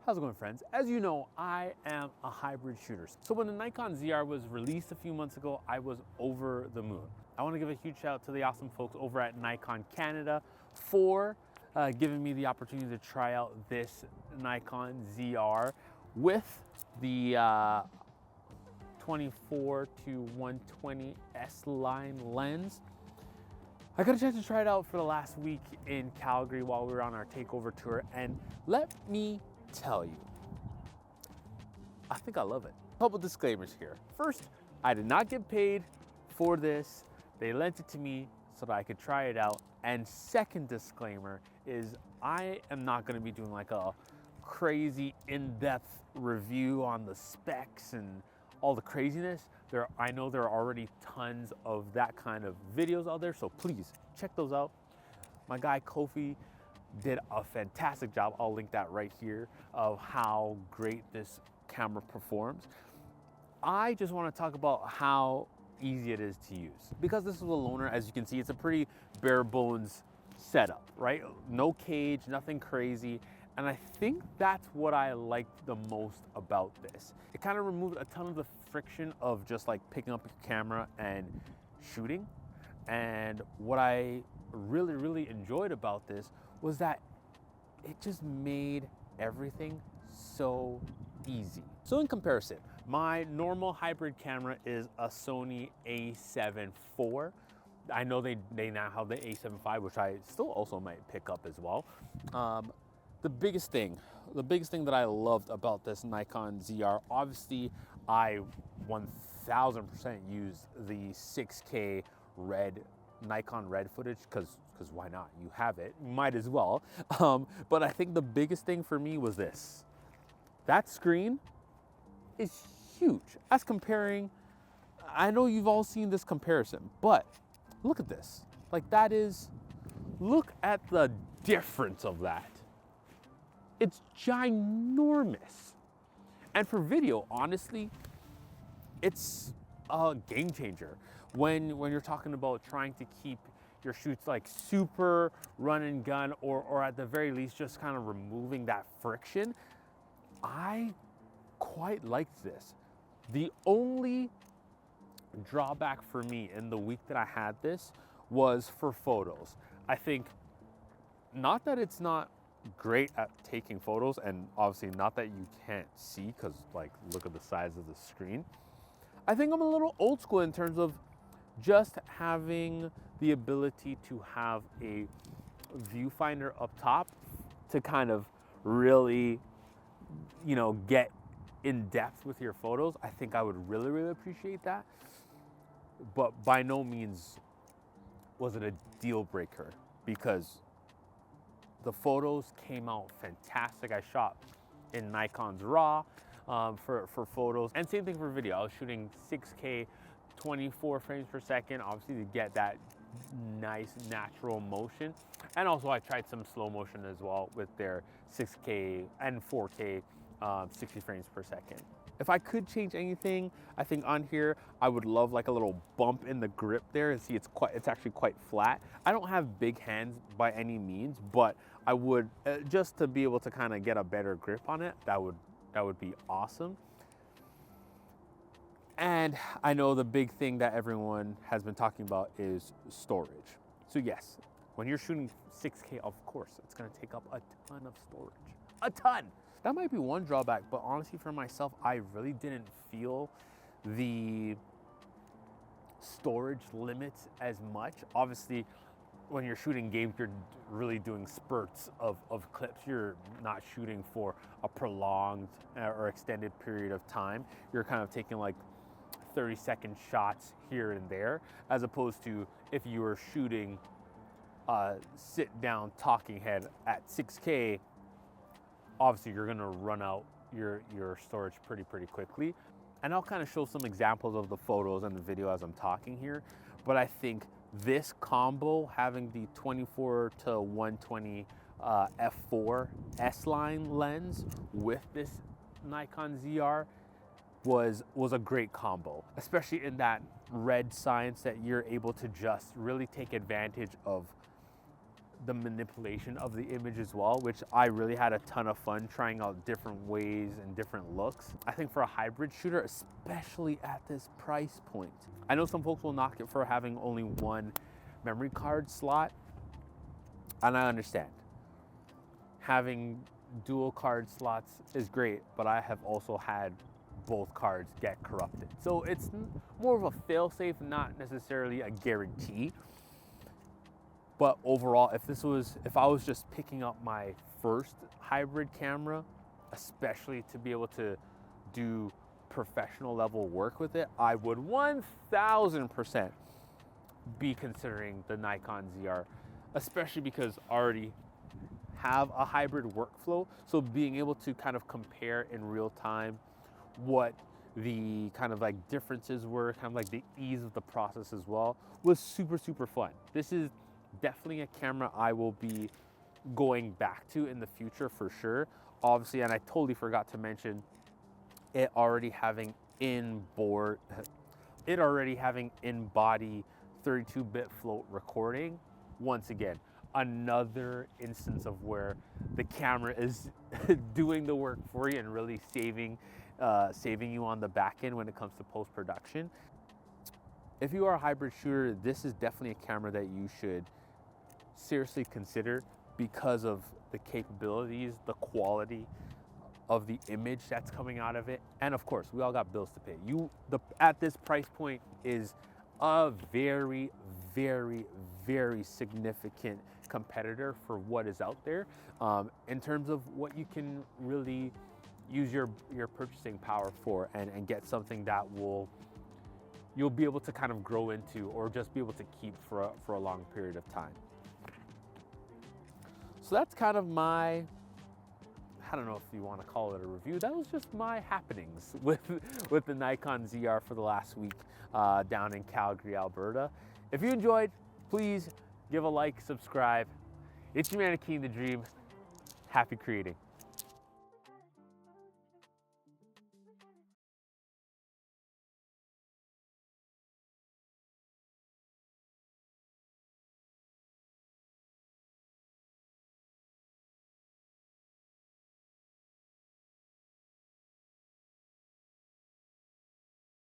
How's it going, friends? As you know, I am a hybrid shooter. So when the Nikon ZR was released a few months ago, I was over the moon. I want to give a huge shout out to the awesome folks over at Nikon Canada for giving me the opportunity to try out this Nikon ZR with the 24 to 120 S-line lens. I got a chance to try it out for the last week in Calgary while we were on our takeover tour, and let me tell you, I think I love it. A couple disclaimers here. First, I did not get paid for this. They lent it to me so that I could try it out. And second disclaimer is I am not gonna be doing like a crazy in-depth review on the specs and all the craziness. I know there are already tons of that kind of videos out there, so please check those out. My guy Kofi did a fantastic job. I'll link that right here of how great this camera performs. I just want to talk about how easy it is to use. Because this is a loaner, as you can see, it's a pretty bare bones setup, right? No cage, nothing crazy. And I think that's what I liked the most about this. It kind of removed a ton of the friction of just like picking up your camera and shooting. And what I really enjoyed about this was that it just made everything so easy. So in comparison, my normal hybrid camera is a Sony a7 IV. I know they now have the a7 V, which I still also might pick up as well. The biggest thing that I loved about this Nikon ZR, obviously I 1000% use the 6K Nikon red footage because why not? You have it, you might as well. But I think the biggest thing for me was this. That screen is huge. As comparing, I know you've all seen this comparison, but look at this. Like look at the difference of that. It's ginormous. And for video, honestly, it's a game changer. When you're talking about trying to keep your shoots like super run and gun, or at the very least, just kind of removing that friction, I quite liked this. The only drawback for me in the week that I had this was for photos. I think, not that it's not great at taking photos, and obviously not that you can't see, because like look at the size of the screen. I think I'm a little old school in terms of just having the ability to have a viewfinder up top to kind of really, you know, get in depth with your photos. I think I would really appreciate that, but by no means was it a deal breaker, because the photos came out fantastic. I shot in Nikon's RAW for photos, and same thing for video. I was shooting 6K 24 frames per second, obviously to get that nice natural motion. And also I tried some slow motion as well with their 6K and 4K 60 frames per second. If I could change anything, I think on here, I would love like a little bump in the grip there, and see it's actually quite flat. I don't have big hands by any means, but I would, just to be able to kind of get a better grip on it, that would be awesome. And I know the big thing that everyone has been talking about is storage. So yes, when you're shooting 6K, of course, it's gonna take up a ton of storage, a ton. That might be one drawback, but honestly for myself, I really didn't feel the storage limits as much. Obviously, when you're shooting games, you're really doing spurts of clips. You're not shooting for a prolonged or extended period of time. You're kind of taking like 30-second shots here and there, as opposed to if you were shooting a sit down talking head at 6K, obviously you're gonna run out your storage pretty quickly. And I'll kind of show some examples of the photos and the video as I'm talking here, but I think this combo, having the 24 to 120 f4 S-line lens with this Nikon ZR was a great combo, especially in that red science, that you're able to just really take advantage of the manipulation of the image as well, which I really had a ton of fun trying out different ways and different looks. I think for a hybrid shooter, especially at this price point, I know some folks will knock it for having only one memory card slot, and I understand. Having dual card slots is great, but I have also had both cards get corrupted. So it's more of a fail-safe, not necessarily a guarantee. But overall, if I was just picking up my first hybrid camera, especially to be able to do professional level work with it, I would 1000% be considering the Nikon ZR, especially because I already have a hybrid workflow. So being able to kind of compare in real time what the kind of like differences were, kind of like the ease of the process as well, was super, super fun. This is definitely a camera I will be going back to in the future for sure. Obviously, and I totally forgot to mention it already having in-body 32-bit float recording. Once again, another instance of where the camera is doing the work for you and really saving you on the back end when it comes to post-production. If you are a hybrid shooter, this is definitely a camera that you should seriously consider because of the capabilities, the quality of the image that's coming out of it, and of course, we all got bills to pay. At this price point is a very, very, very significant competitor for what is out there in terms of what you can really use your purchasing power for and get something that you'll be able to kind of grow into or just be able to keep for a long period of time. So that's kind of my, I don't know if you want to call it a review. That was just my happenings with the Nikon ZR for the last week down in Calgary, Alberta. If you enjoyed, please give a like, subscribe. It's your man, Nikon the Dream. Happy creating.